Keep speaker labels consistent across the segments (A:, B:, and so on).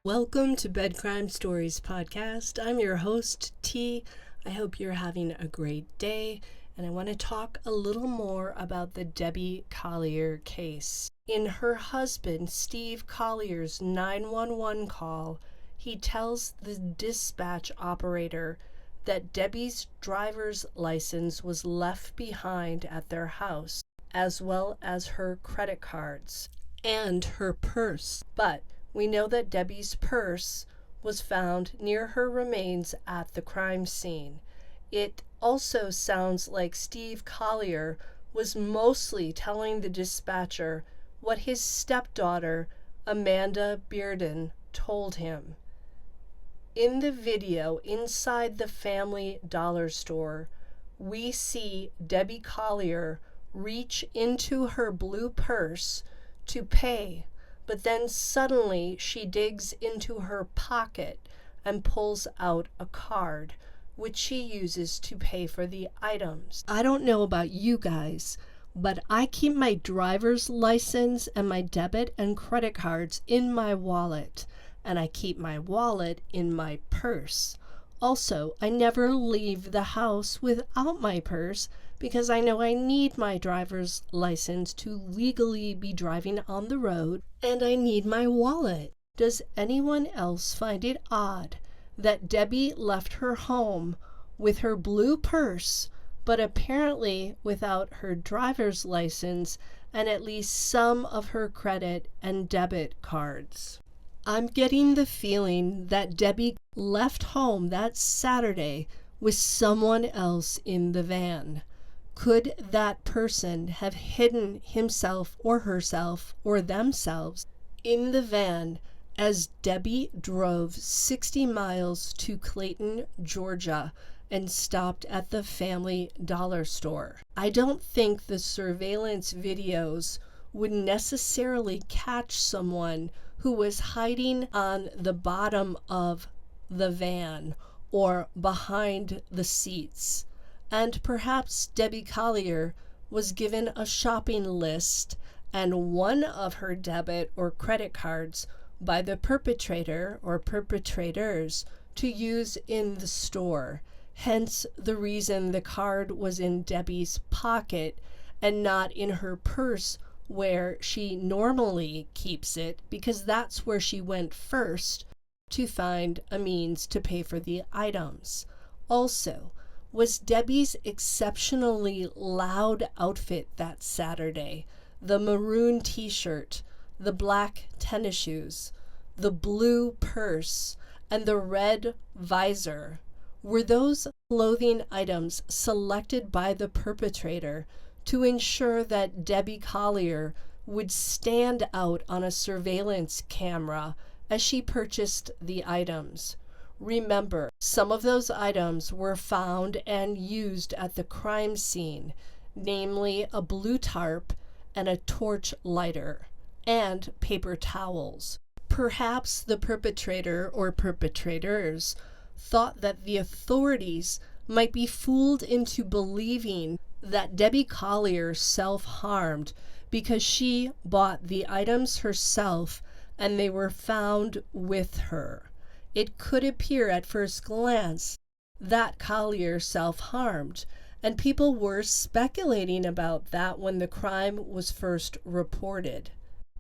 A: Welcome to Bed Crime Stories podcast. I'm your host, T. I hope you're having a great day, and I want to talk a little more about the Debbie Collier case. In her husband, Steve Collier's 911 call, he tells the dispatch operator that Debbie's driver's license was left behind at their house, as well as her credit cards and her purse. But we know that Debbie's purse was found near her remains at the crime scene. It also sounds like Steve Collier was mostly telling the dispatcher what his stepdaughter, Amanda Bearden, told him. In the video inside the family dollar store, we see Debbie Collier reach into her blue purse to pay, but then suddenly she digs into her pocket and pulls out a card, which she uses to pay for the items. I don't know about you guys, but I keep my driver's license and my debit and credit cards in my wallet, and I keep my wallet in my purse. Also, I never leave the house without my purse because I know I need my driver's license to legally be driving on the road, and I need my wallet. Does anyone else find it odd that Debbie left her home with her blue purse, but apparently without her driver's license and at least some of her credit and debit cards? I'm getting the feeling that Debbie left home that Saturday with someone else in the van. Could that person have hidden himself or herself or themselves in the van as Debbie drove 60 miles to Clayton, Georgia, and stopped at the family dollar store? I don't think the surveillance videos would necessarily catch someone who was hiding on the bottom of the van or behind the seats. And perhaps Debbie Collier was given a shopping list and one of her debit or credit cards by the perpetrator or perpetrators to use in the store. Hence the reason the card was in Debbie's pocket and not in her purse where she normally keeps it, because that's where she went first to find a means to pay for the items. Also, was Debbie's exceptionally loud outfit that Saturday, the maroon t-shirt, the black tennis shoes, the blue purse, and the red visor, were those clothing items selected by the perpetrator to ensure that Debbie Collier would stand out on a surveillance camera as she purchased the items? Remember, some of those items were found and used at the crime scene, namely a blue tarp and a torch lighter, and paper towels. Perhaps the perpetrator or perpetrators thought that the authorities might be fooled into believing that Debbie Collier self-harmed because she bought the items herself and they were found with her. It could appear at first glance that Collier self-harmed, and people were speculating about that when the crime was first reported.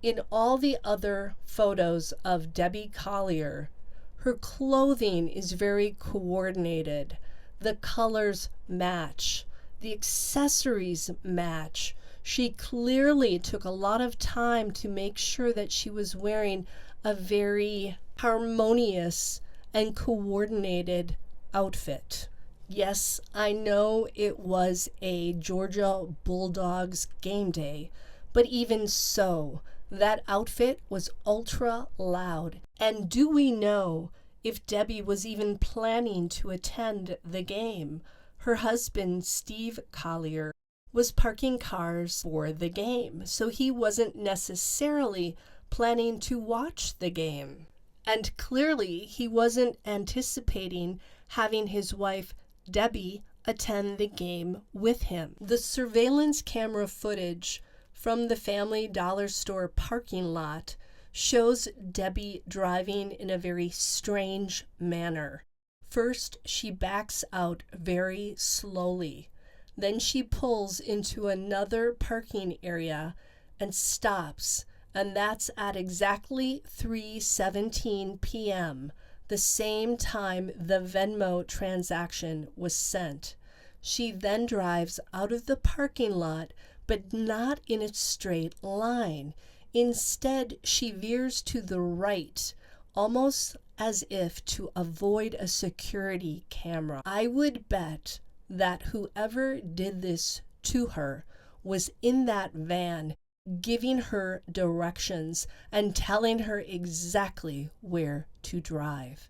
A: In all the other photos of Debbie Collier, her clothing is very coordinated. The colors match. The accessories match. She clearly took a lot of time to make sure that she was wearing a very harmonious and coordinated outfit. Yes, I know it was a Georgia Bulldogs game day, but even so, that outfit was ultra loud. And do we know if Debbie was even planning to attend the game? Her husband, Steve Collier, was parking cars for the game, so he wasn't necessarily planning to watch the game. And clearly, he wasn't anticipating having his wife, Debbie, attend the game with him. The surveillance camera footage from the Family Dollar store parking lot shows Debbie driving in a very strange manner. First, she backs out very slowly. Then she pulls into another parking area and stops, and that's at exactly 3:17 p.m., the same time the Venmo transaction was sent. She then drives out of the parking lot, but not in a straight line. Instead, she veers to the right, almost as if to avoid a security camera. I would bet that whoever did this to her was in that van, giving her directions and telling her exactly where to drive.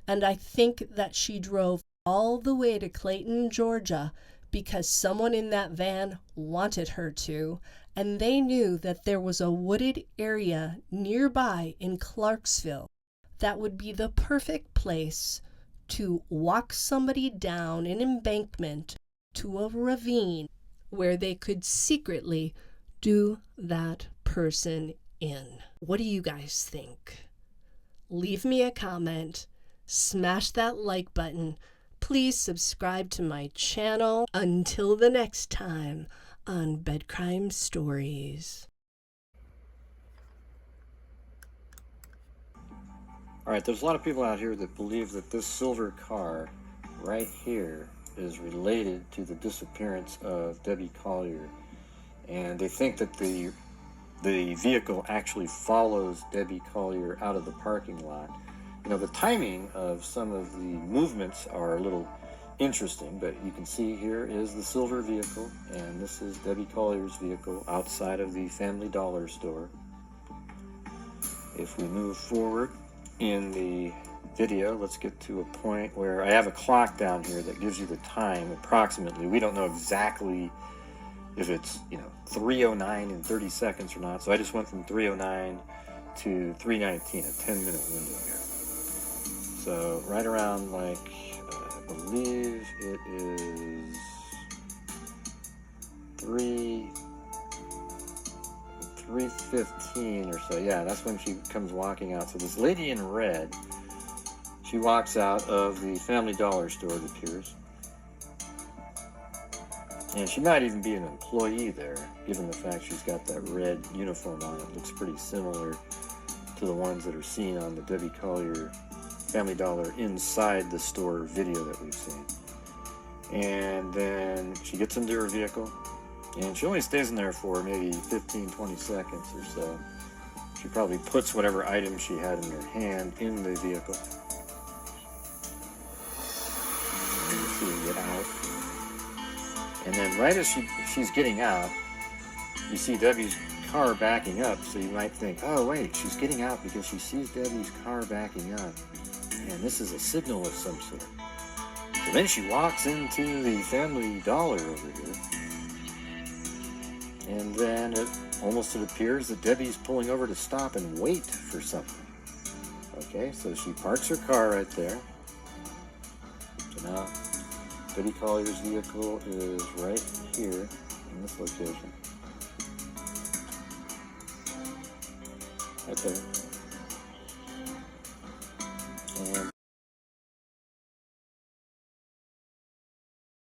A: And I think that she drove all the way to Clayton, Georgia, because someone in that van wanted her to, and they knew that there was a wooded area nearby in Clarksville that would be the perfect place to walk somebody down an embankment to a ravine where they could secretly do that person in. What do you guys think? Leave me a comment, smash that like button. Please subscribe to my channel. Until the next time on Bedcrime Stories.
B: All right, there's a lot of people out here that believe that this silver car right here is related to the disappearance of Debbie Collier. And they think that the vehicle actually follows Debbie Collier out of the parking lot. You know, the timing of some of the movements are a little interesting, but you can see here is the silver vehicle, and this is Debbie Collier's vehicle outside of the Family Dollar store. If we move forward in the video, let's get to a point where I have a clock down here that gives you the time approximately. We don't know exactly if it's 3:09 and 30 seconds or not, so I just went from 3:09 to 3:19, a 10-minute window here. So right around, like, I believe it is 3:15 or so. Yeah, that's when she comes walking out. So this lady in red, she walks out of the Family Dollar store, it appears. And she might even be an employee there, given the fact she's got that red uniform on. It looks pretty similar to the ones that are seen on the Debbie Collier Family Dollar inside the store video that we've seen. And then she gets into her vehicle, and she only stays in there for maybe 15-20 seconds or so. She probably puts whatever item she had in her hand in the vehicle. And you see her get out. And then right as she's getting out, you see Debbie's car backing up, so you might think, oh wait, she's getting out because she sees Debbie's car backing up. And this is a signal of some sort. So then she walks into the Family Dollar over here. And then it appears that Debbie's pulling over to stop and wait for something. Okay, so she parks her car right there. So now Debbie Collier's vehicle is right here in this location. Right there.